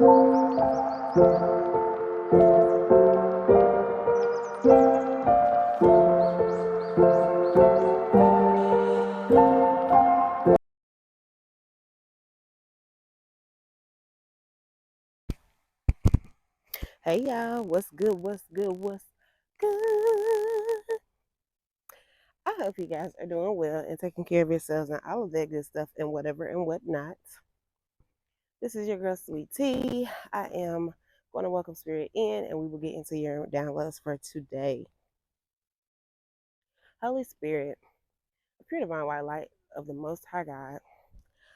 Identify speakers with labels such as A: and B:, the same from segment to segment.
A: Hey y'all, what's good? What's good? What's good? I hope you guys are doing well and taking care of yourselves and all of that good stuff and whatever and whatnot. This is your girl Sweet Tea. I am going to welcome Spirit in and we will get into your downloads for today. Holy Spirit, pure divine white light of the Most High God,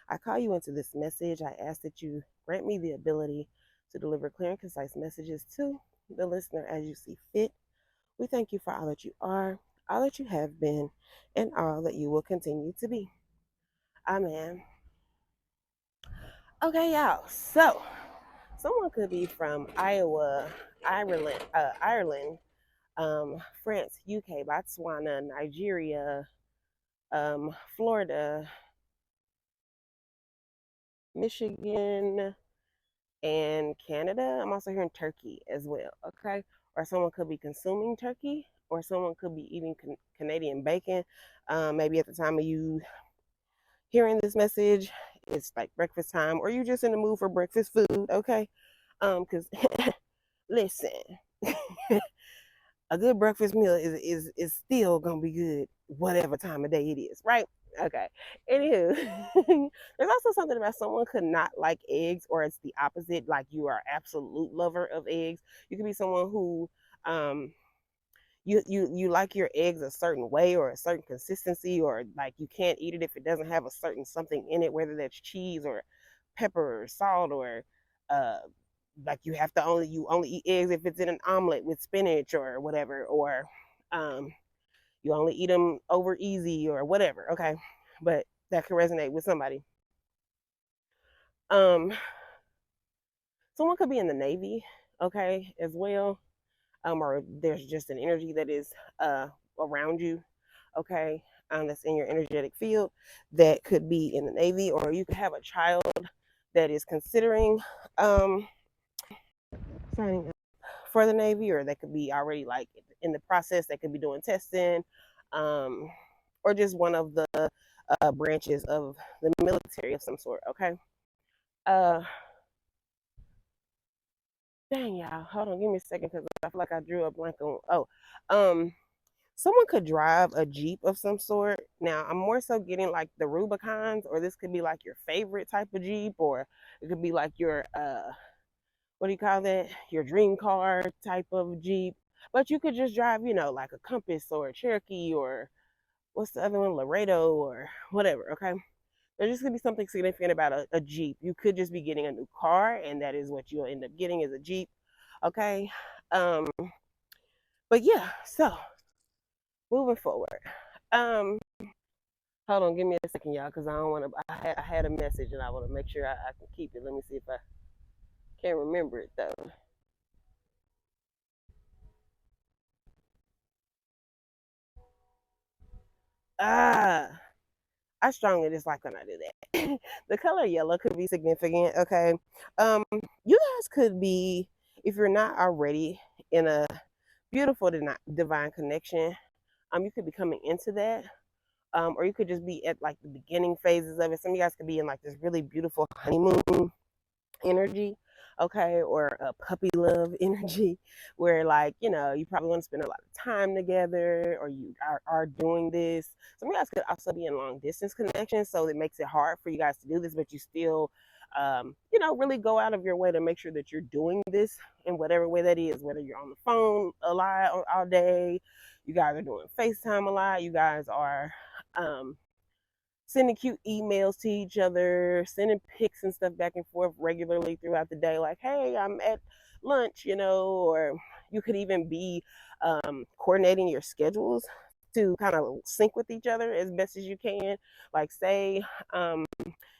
A: I call you into this message. I ask that you grant me the ability to deliver clear and concise messages to the listener as you see fit. We thank you for all that you are, all that you have been, and all that you will continue to be. Amen. Okay, y'all. So, someone could be from Iowa, Ireland, France, UK, Botswana, Nigeria, Florida, Michigan, and Canada. I'm also hearing Turkey as well. Okay, or someone could be consuming turkey, or someone could be eating Canadian bacon. Maybe at the time of you hearing this message, it's like breakfast time, or you just in the mood for breakfast food, okay? Because listen, a good breakfast meal is still gonna be good, whatever time of day it is, right? Okay. Anywho, there's also something about someone could not like eggs, or it's the opposite, like you are absolute lover of eggs. You could be someone who um you like your eggs a certain way or a certain consistency, or like you can't eat it if it doesn't have a certain something in it, whether that's cheese or pepper or salt, or uh like you only eat eggs if it's in an omelet with spinach or whatever, or um you only eat them over easy or whatever, okay? But that can resonate with somebody. um Someone could be in the Navy, okay, as well. Or there's just an energy that is around you, okay, that's in your energetic field, that could be in the Navy, or you could have a child that is considering signing up for the Navy, or they could be already like in the process, they could be doing testing, um, or just one of the branches of the military of some sort, okay? Uh, Dang, y'all, hold on, give me a second because I feel like I drew a blank on. Um, Someone could drive a Jeep of some sort. Now, I'm more so getting like the Rubicons, or this could be like your favorite type of Jeep, or it could be like your what do you call that? Your dream car type of Jeep. But you could just drive, like a Compass or a Cherokee, or what's the other one, Laredo or whatever. Okay, there's just gonna be something significant about a Jeep. You could just be getting a new car, and that is what you'll end up getting, is a Jeep. Okay, um, but yeah, so moving forward. Um, Hold on, give me a second, y'all, because I don't want to. I had a message and I want to make sure I can keep it. Let me see if I can remember it though. Ah, I strongly dislike when I do that. The color yellow could be significant. Okay, you guys could be, if you're not already in a beautiful divine connection, you could be coming into that. Or you could just be at like the beginning phases of it. Some of you guys could be in like this really beautiful honeymoon energy, okay, or a puppy love energy, where like, you probably want to spend a lot of time together, or you are doing this. Some of you guys could also be in long distance connections, so it makes it hard for you guys to do this, but you still really go out of your way to make sure that you're doing this in whatever way that is, whether you're on the phone a lot all day, you guys are doing FaceTime a lot, you guys are um sending cute emails to each other, sending pics and stuff back and forth regularly throughout the day, like, hey, I'm at lunch, or you could even be coordinating your schedules to kind of sync with each other as best as you can. Like, say,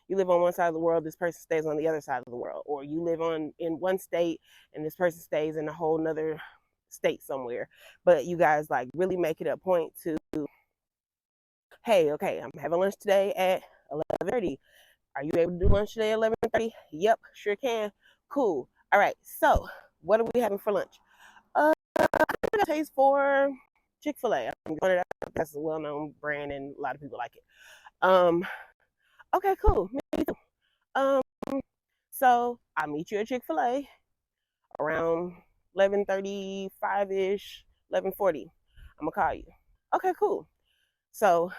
A: you live on one side of the world, this person stays on the other side of the world, or you live in one state and this person stays in a whole nother state somewhere, but you guys like really make it a point to, hey, okay, I'm having lunch today at 11:30. Are you able to do lunch today at 11:30? Yep, sure can. Cool. All right. So, what are we having for lunch? I got a taste for Chick-fil-A. I'm going to that's a well-known brand and a lot of people like it. Um, okay, cool. Me too. Um, so I'll meet you at Chick-fil-A around 11:35 ish, 11:40. I'm gonna call you. Okay, cool. So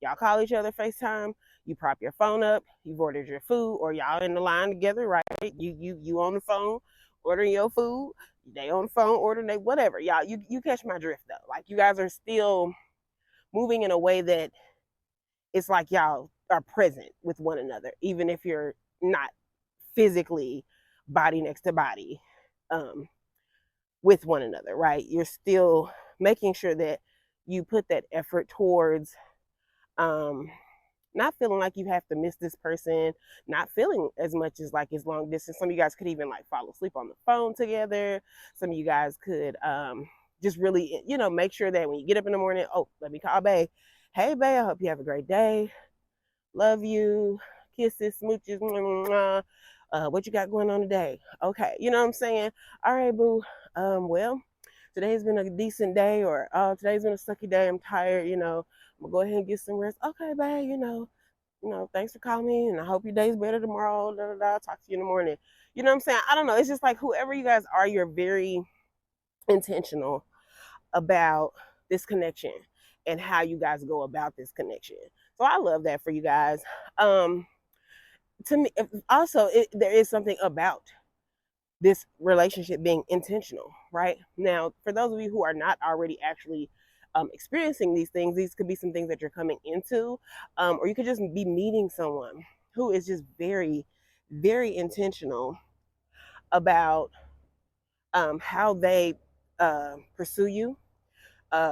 A: y'all call each other FaceTime. You prop your phone up. You've ordered your food, or y'all in the line together, right? You on the phone ordering your food. They on the phone ordering they whatever. Y'all, you catch my drift though. Like you guys are still moving in a way that it's like y'all are present with one another, even if you're not physically body next to body um, with one another, right? You're still making sure that you put that effort towards um, not feeling like you have to miss this person, not feeling as much as like it's long distance. Some of you guys could even like fall asleep on the phone together. Some of you guys could just really, make sure that when you get up in the morning, oh, let me call Bae. Hey, Bae, I hope you have a great day. Love you. Kisses, smooches. What you got going on today? Okay, you know what I'm saying? All right, boo. Well, today's been a decent day, or oh, today's been a sucky day. I'm tired. I'm gonna go ahead and get some rest. Okay, babe. Thanks for calling me, and I hope your day's better tomorrow. Da, da, da. Talk to you in the morning. You know what I'm saying? I don't know. It's just like whoever you guys are, you're very intentional about this connection and how you guys go about this connection. So I love that for you guys. To me, also, there is something about this relationship being intentional, right? Now, for those of you who are not already actually experiencing these things, these could be some things that you're coming into, or you could just be meeting someone who is just very, very intentional about how they pursue you.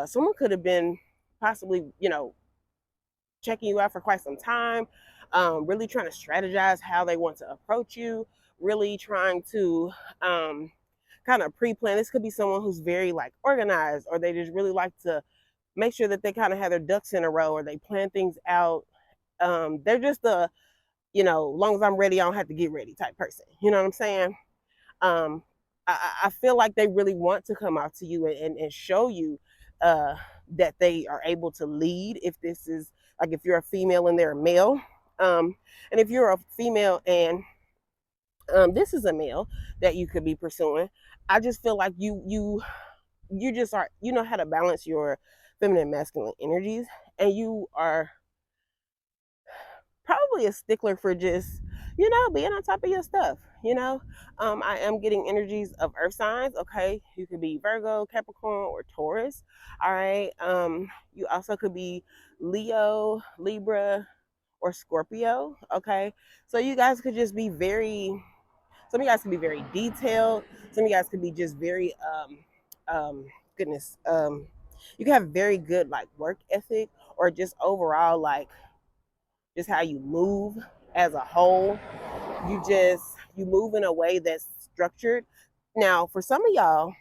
A: Someone could have been possibly, checking you out for quite some time, really trying to strategize how they want to approach you, really trying to kind of pre-plan. This could be someone who's very like organized, or they just really like to make sure that they kind of have their ducks in a row, or they plan things out. They're just a, long as I'm ready, I don't have to get ready type person. You know what I'm saying? um, I feel like they really want to come out to you and show you that they are able to lead. If this is like if you're a female and they're a male, and if you're a female and this is a male that you could be pursuing, I just feel like you just are, you know how to balance your feminine and masculine energies, and you are probably a stickler for just, being on top of your stuff. I am getting energies of earth signs. Okay, you could be Virgo, Capricorn, or Taurus. All right. You also could be Leo, Libra, or Scorpio. Okay, so you guys could just be very, some of you guys could be very detailed. Some of you guys could be just very goodness, you can have very good like work ethic, or just overall like just how you move as a whole. You move in a way that's structured. Now for some of y'all,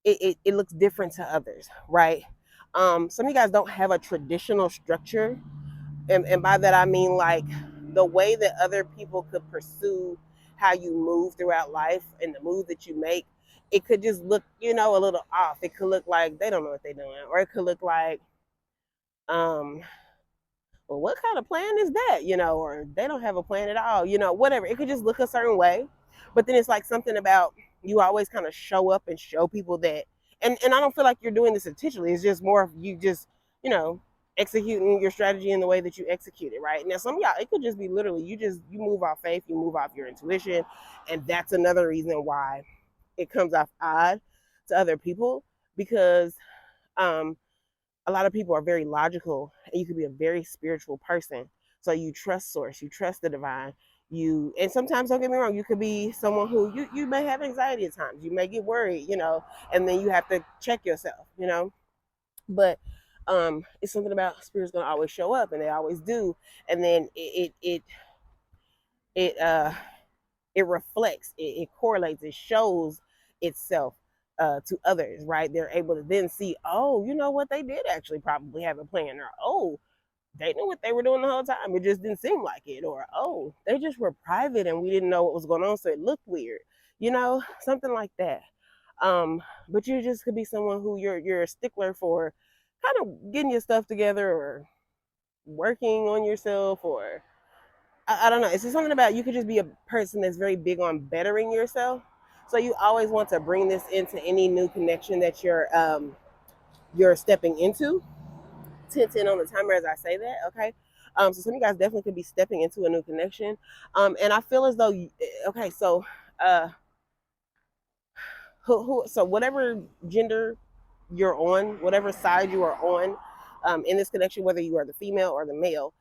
A: it looks different to others, right? Some of you guys don't have a traditional structure, and by that I mean like the way that other people could pursue how you move throughout life and the move that you make. It could just look, a little off. It could look like they don't know what they're doing, or it could look like um well, what kind of plan is that? Or they don't have a plan at all, whatever. It could just look a certain way. But then it's like something about you always kind of show up and show people that, and I don't feel like you're doing this intentionally. It's just more of you just, you know, executing your strategy in the way that you execute it, right? Now, some of y'all, it could just be literally you move off faith, you move off your intuition. And that's another reason why it comes off odd to other people, because um, a lot of people are very logical, and you could be a very spiritual person. So you trust source, you trust the divine. And sometimes, don't get me wrong, you could be someone who you may have anxiety at times. You may get worried, and then you have to check yourself. But it's something about spirit's gonna always show up, and they always do. And then it it reflects, it correlates, it shows itself to others, right? They're able to then see, oh, you know what, they did actually probably have a plan, or oh, they knew what they were doing the whole time. It just didn't seem like it. Or, oh, they just were private and we didn't know what was going on, so it looked weird. Something like that. But you just could be someone who you're a stickler for kind of getting your stuff together or working on yourself, or I don't know. It's just something about, you could just be a person that's very big on bettering yourself. So you always want to bring this into any new connection that you're stepping into. 10 on the timer as I say that, okay? So some of you guys definitely could be stepping into a new connection. And I feel as though, okay, so uh, so whatever gender you're on, whatever side you are on, in this connection, whether you are the female or the male.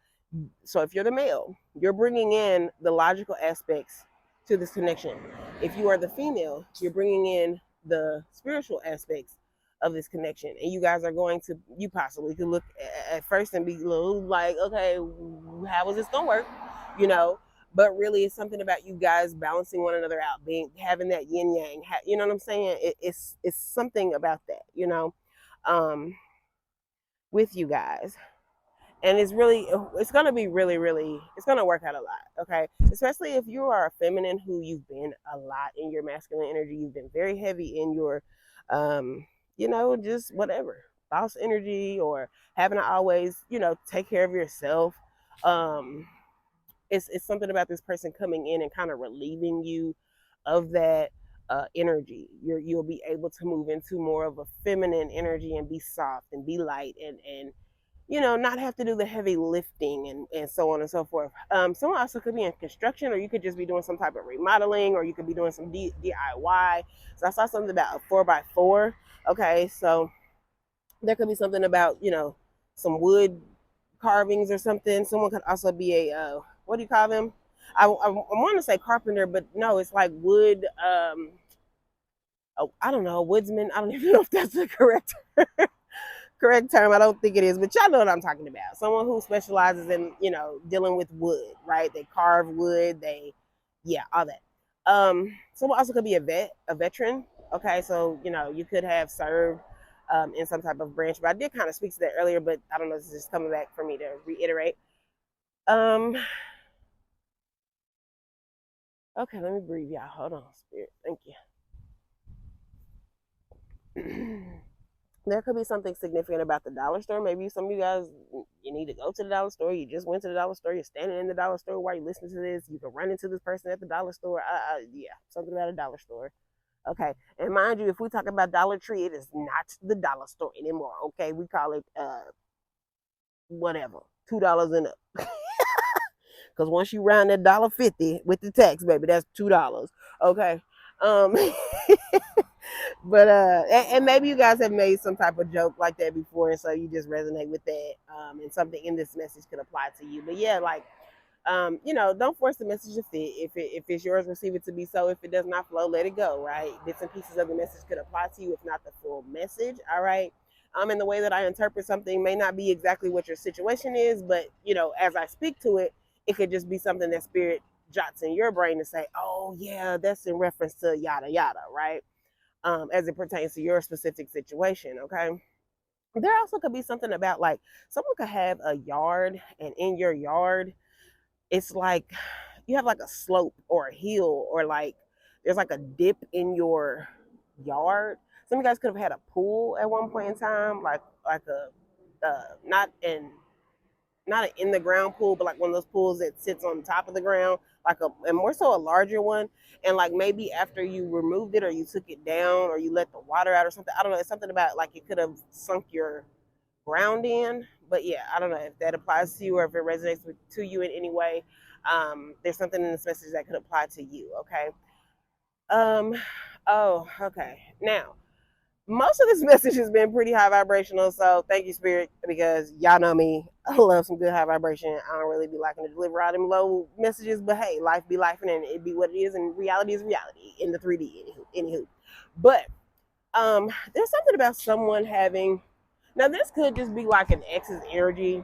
A: So if you're the male, you're bringing in the logical aspects to this connection. If you are the female, you're bringing in the spiritual aspects of this connection. And you guys are going to, you possibly could look at first and be a little like, okay, how is this gonna work? You know, but really it's something about you guys balancing one another out, having that yin yang. You know what I'm saying? It's something about that. Um, with you guys. And it's going to be really, it's going to work out a lot. Okay, especially if you are a feminine who you've been a lot in your masculine energy, you've been very heavy in your just whatever, boss energy, or having to always take care of yourself. Um it's something about this person coming in and kind of relieving you of that energy. You'll be able to move into more of a feminine energy and be soft and be light, and not have to do the heavy lifting, and so on and so forth. Someone also could be in construction, or you could just be doing some type of remodeling, or you could be doing some DIY. So I saw something about a 4x4. Okay, so there could be something about, some wood carvings or something. Someone could also be a, what do you call them? I want to say carpenter, but no, it's like wood. I don't know, woodsman. I don't even know if that's the correct term. I don't think it is, but y'all know what I'm talking about. Someone who specializes in, dealing with wood, right? They carve wood, yeah, all that. Someone also could be a veteran. Okay, so you could have served in some type of branch, but I did kind of speak to that earlier, but I don't know, this is just coming back for me to reiterate. Um, okay, let me breathe, y'all. Hold on, spirit. Thank you. There could be something significant about the dollar store. Maybe some of you guys, you need to go to the dollar store. You just went to the dollar store. You're standing in the dollar store while you listen to this. You can run into this person at the dollar store. Yeah, something about a dollar store. Okay, and mind you, if we talk about Dollar Tree, it is not the dollar store anymore. Okay, we call it whatever, $2 and up. Because once you round that $1.50 with the tax, baby, that's $2. Okay. Um, but and maybe you guys have made some type of joke like that before, and so you just resonate with that, and something in this message could apply to you. But yeah, like, don't force the message to fit. If it's yours, receive it to be so. If it does not flow, let it go. Right, bits and pieces of the message could apply to you, if not the full message. All right. And the way that I interpret something may not be exactly what your situation is, but as I speak to it, it could just be something that spirit jots in your brain to say, oh yeah, that's in reference to yada yada, right? As it pertains to your specific situation. Okay. There also could be something about, like, someone could have a yard, and in your yard, it's like you have like a slope or a hill, or like there's like a dip in your yard. Some of you guys could have had a pool at one point in time, like a not an in the ground pool, but like one of those pools that sits on top of the ground, and more so a larger one. And like maybe after you removed it, or you took it down, or you let the water out or something, I don't know. It's something about, like, it could have sunk your ground in. But yeah, I don't know if that applies to you, or if it resonates to you in any way. There's something in this message that could apply to you. Okay. Um. Oh, okay. Now, most of this message has been pretty high vibrational, so thank you, spirit, because y'all know me. I love some good high vibration. I don't really be liking to deliver out them low messages, but hey, life be life, and it be what it is, and reality is reality in the 3D. Anywho. But there's something about someone having, now this could just be like an ex's energy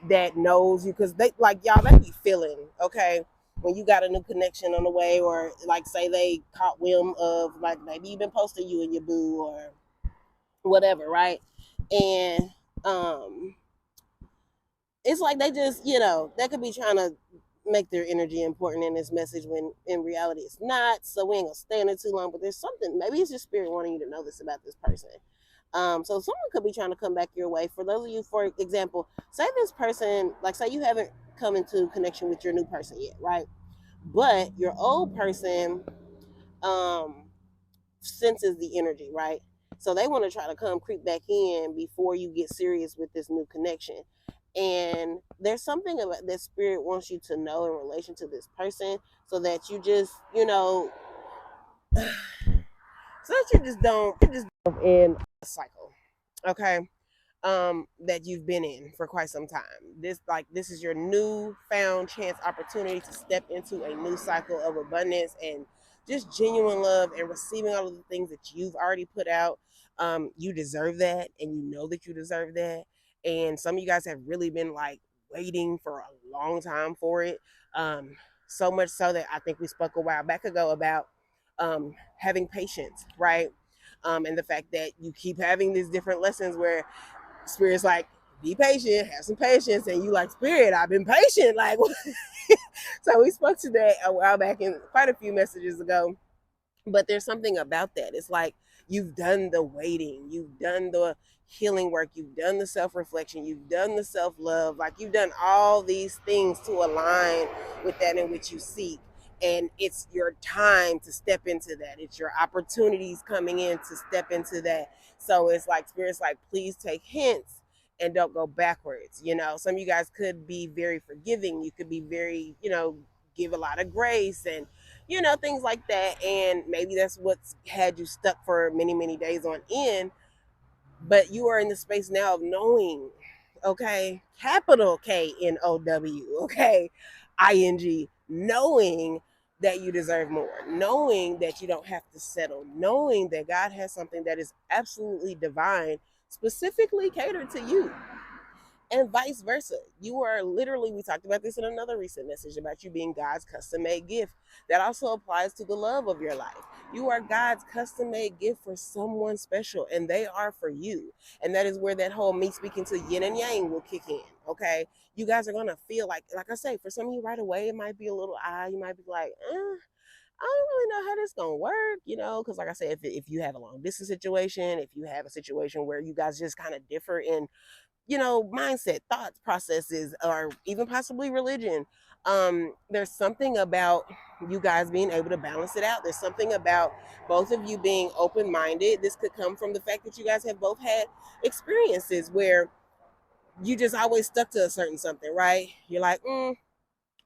A: that knows you, because they, like, y'all, they be feeling, okay, when you got a new connection on the way, or like say they caught whim of, like, maybe you've been posting you and your boo or whatever, right? And it's like they just, they could be trying to make their energy important in this message when in reality it's not. So we ain't gonna stay in it too long. But there's something, maybe it's your spirit wanting you to know this about this person. So someone could be trying to come back your way. For those of you, for example, say this person, like say you haven't come into connection with your new person yet, right? But your old person um senses the energy, right? So they want to try to come creep back in before you get serious with this new connection. And there's something about that spirit wants you to know in relation to this person so that you just, so that you just don't in a cycle. Okay. That you've been in for quite some time. This is your new found chance opportunity to step into a new cycle of abundance and just genuine love and receiving all of the things that you've already put out. You deserve that, and you know that you deserve that. And some of you guys have really been like waiting for a long time for it. So much so that I think we spoke a while back ago about having patience, right? And the fact that you keep having these different lessons where Spirit's like, be patient, have some patience, and you like, Spirit, I've been patient. Like, so we spoke to that a while back and quite a few messages ago. But there's something about that. It's like you've done the waiting, you've done the healing work, you've done the self-reflection, you've done the self-love, like you've done all these things to align with that in which you seek. And it's your time to step into that. It's your opportunities coming in to step into that. So it's like Spirit's like, please take hints and don't go backwards. Some of you guys could be very forgiving. You could be very, give a lot of grace and things like that. And maybe that's what's had you stuck for many, many days on end. But you are in the space now of knowing, okay, capital KNOW, okay, ING, knowing that you deserve more, knowing that you don't have to settle, knowing that God has something that is absolutely divine, specifically catered to you, and vice versa. You are literally, we talked about this in another recent message about you being God's custom made gift. That also applies to the love of your life. You are God's custom made gift for someone special, and they are for you. And that is where that whole me speaking to yin and yang will kick in. Okay. You guys are going to feel like I say, for some of you right away, it might be a little odd. You might be like, I don't really know how this gonna work, because like I said, if you have a long distance situation, if you have a situation where you guys just kind of differ in mindset, thoughts, processes, or even possibly religion. There's something about you guys being able to balance it out. There's something about both of you being open-minded. This could come from the fact that you guys have both had experiences where you just always stuck to a certain something, right? You're like,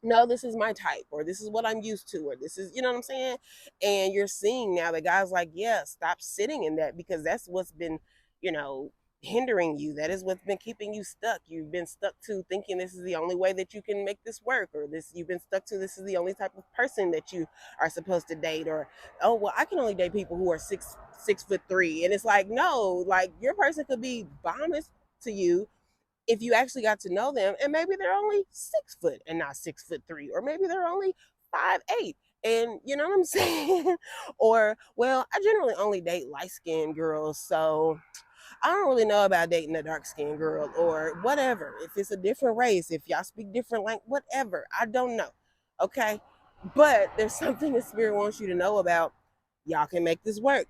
A: no, this is my type, or this is what I'm used to, or this is, you know what I'm saying? And you're seeing now that God's like, yeah, stop sitting in that, because that's what's been, you know, hindering you. That is what's been keeping you stuck. You've been stuck to thinking this is the only way that you can make this work, or you've been stuck to this is the only type of person that you are supposed to date, or, oh, well, I can only date people who are 6'3". And it's like, no, like your person could be bombing to you if you actually got to know them, and maybe they're only 6 foot and not 6'3", or maybe they're only 5'8", and you know what I'm saying? Or, well, I generally only date light-skinned girls, so I don't really know about dating a dark-skinned girl, or whatever. If it's a different race, if y'all speak different language, whatever, I don't know. Okay, but there's something the spirit wants you to know about. Y'all can make this work.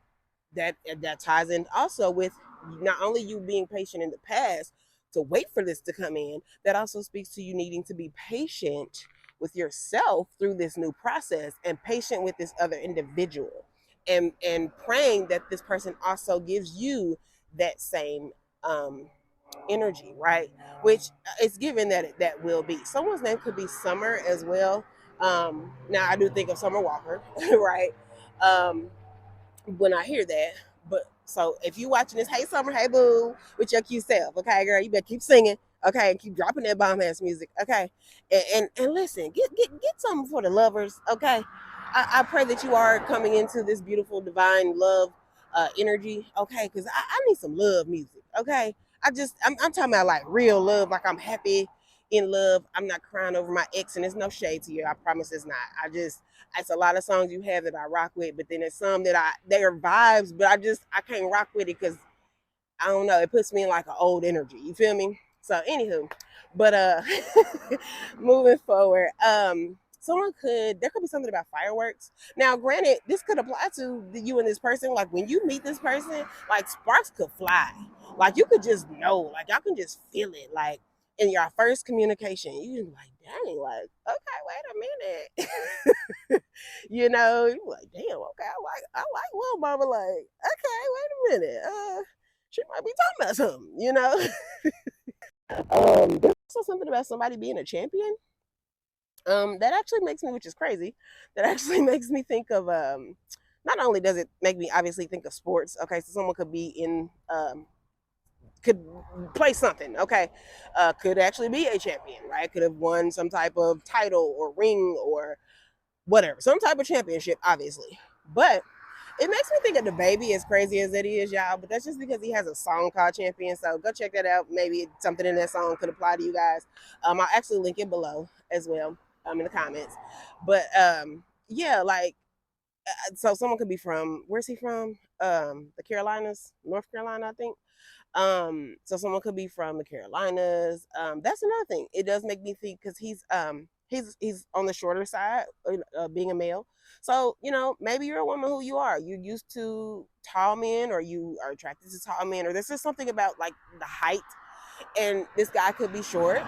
A: That ties in also with not only you being patient in the past to wait for this to come in, that also speaks to you needing to be patient with yourself through this new process, and patient with this other individual, and praying that this person also gives you that same energy, right? Which is given that that will be. Someone's name could be Summer as well. Now I do think of Summer Walker, right? um when I hear that. But so if you watching this, hey Summer, hey boo, with your cute self, okay, girl, you better keep singing, okay, and keep dropping that bomb ass music, okay, and listen, get something for the lovers, okay. I pray that you are coming into this beautiful divine love energy, okay, because I need some love music, okay. I'm talking about like real love, like I'm happy in love. I'm not crying over my ex, and there's no shade to you. I promise it's not. It's a lot of songs you have that I rock with, but then there's some that they are vibes, but I can't rock with it because I don't know. It puts me in like an old energy. You feel me? So anywho, but moving forward, there could be something about fireworks. Now, granted, this could apply to you and this person. Like when you meet this person, like sparks could fly. Like you could just know, like y'all can just feel it. Like in your first communication, you can be like, dang, like, okay, wait a minute. You like, damn, okay, I like Lil Mama, like, okay, wait a minute. She might be talking about something, There's also something about somebody being a champion. That actually makes me, which is crazy, that actually makes me think of not only does it make me obviously think of sports, okay, so someone could be in could play something, okay, could actually be a champion, right? Could have won some type of title or ring or whatever, some type of championship, obviously. But it makes me think of the baby, as crazy as it is, y'all. But that's just because he has a song called Champion. So go check that out. Maybe something in that song could apply to you guys. I'll actually link it below as well, in the comments. But yeah, like so someone could be from, where's he from? The Carolinas, North Carolina, I think. So someone could be from the Carolinas. That's another thing. It does make me think because he's on the shorter side, being a male. So maybe you're a woman who you are. You're used to tall men, or you are attracted to tall men, or there's just something about like the height. And this guy could be short,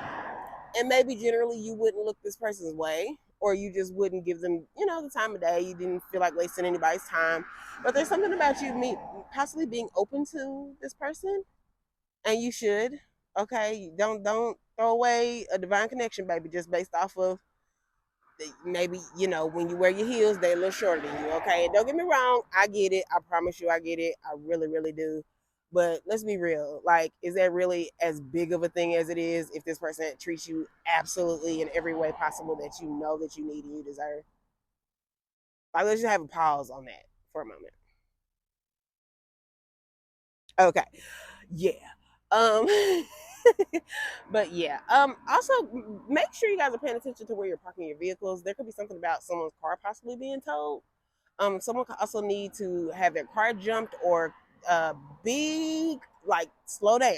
A: and maybe generally you wouldn't look this person's way, or you just wouldn't give them the time of day. You didn't feel like wasting anybody's time. But there's something about you possibly being open to this person, and you should. Okay, don't throw away a divine connection, baby, just based off of maybe when you wear your heels, they're a little shorter than you. Okay, don't get me wrong, I get it. I promise you, I get it. I really, really do. But let's be real. Like, is that really as big of a thing as it is if this person treats you absolutely in every way possible that you know that you need and you deserve? Like, let's just have a pause on that for a moment. Okay. Yeah. Um but yeah. Also make sure you guys are paying attention to where you're parking your vehicles. There could be something about someone's car possibly being towed. Someone could also need to have their car jumped, or be like, slow down.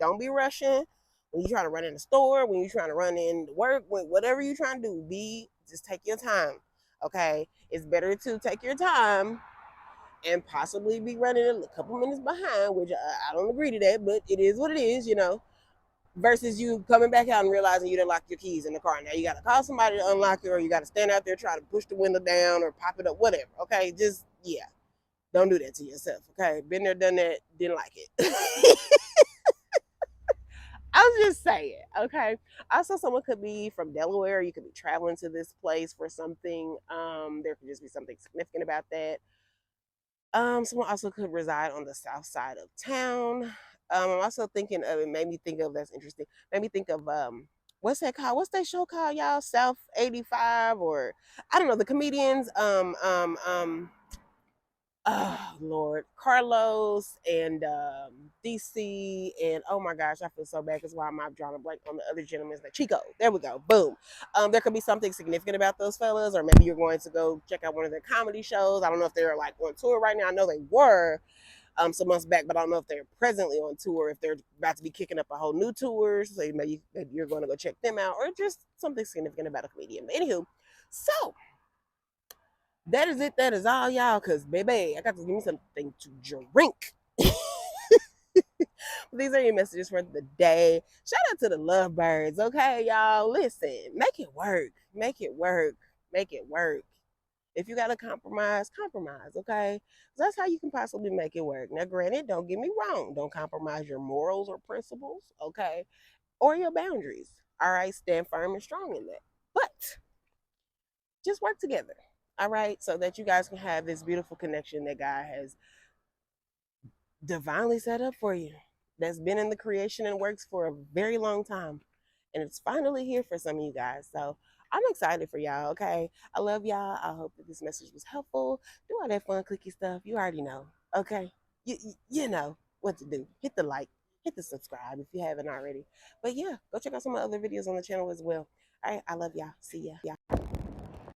A: Don't be rushing when you're trying to run in the store, when you're trying to run in work, whatever you're trying to do, just take your time. Okay. It's better to take your time and possibly be running a couple minutes behind, which I don't agree to that, but it is what it is. Versus you coming back out and realizing you didn't lock your keys in the car. Now you got to call somebody to unlock it, or you got to stand out there trying to push the window down or pop it up, whatever. Okay, just, yeah, don't do that to yourself. Okay, been there, done that, didn't like it. I was just saying. Okay. Also, someone could be from Delaware. You could be traveling to this place for something. There could just be something significant about that. Someone also could reside on the south side of town. I'm also thinking of, it made me think of, that's interesting. Made me think of what's that called? What's that show called, y'all? South 85, or I don't know, the comedians, oh Lord, Carlos and DC, and oh my gosh, I feel so bad because why am I drawing a blank on the other gentleman's name? Chico. There we go. Boom. There could be something significant about those fellas, or maybe you're going to go check out one of their comedy shows. I don't know if they're like on tour right now. I know they were some months back, but I don't know if they're presently on tour, if they're about to be kicking up a whole new tour. So maybe you're going to go check them out, or just something significant about a comedian. But anywho, so that is it. That is all, y'all. Cause baby, I got to give me something to drink. These are your messages for the day. Shout out to the lovebirds. Okay, y'all. Listen, make it work. Make it work. Make it work. If you gotta compromise, compromise. Okay, so that's how you can possibly make it work. Now, granted, don't get me wrong. Don't compromise your morals or principles. Okay, or your boundaries. All right, stand firm and strong in that. But just work together. All right, so that you guys can have this beautiful connection that God has divinely set up for you, that's been in the creation and works for a very long time. And it's finally here for some of you guys. So I'm excited for y'all, okay? I love y'all. I hope that this message was helpful. Do all that fun, clicky stuff. You already know, okay? You know what to do. Hit the like, hit the subscribe if you haven't already. But yeah, go check out some of the other videos on the channel as well. All right, I love y'all. See ya.